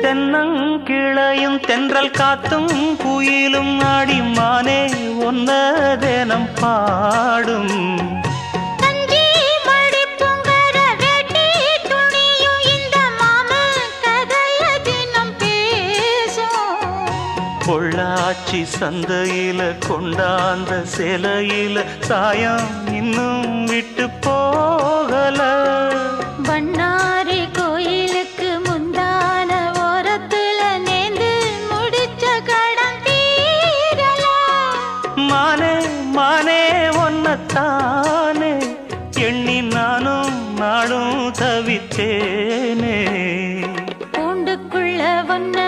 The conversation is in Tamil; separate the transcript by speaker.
Speaker 1: தென்னங்கிளையும் தென்றல் காத்தும் குயிலும் ஆடிமானே ஒன்ன தினம் பாடும் பொள்ளாச்சி சந்தையில கொண்டாந்த சிலையில சாயம் இன்னும் விட்டு போகல
Speaker 2: பண்ணாரி கோயிலுக்கு முந்தான ஓரத்துல நேர்ந்து முடிச்ச கடன் தீரல
Speaker 1: மானே மானே ஒன்னத்தானே எண்ணி நானும் நாடும் தவித்தேனே
Speaker 2: கூண்டுக்குள்ள ஒன்ன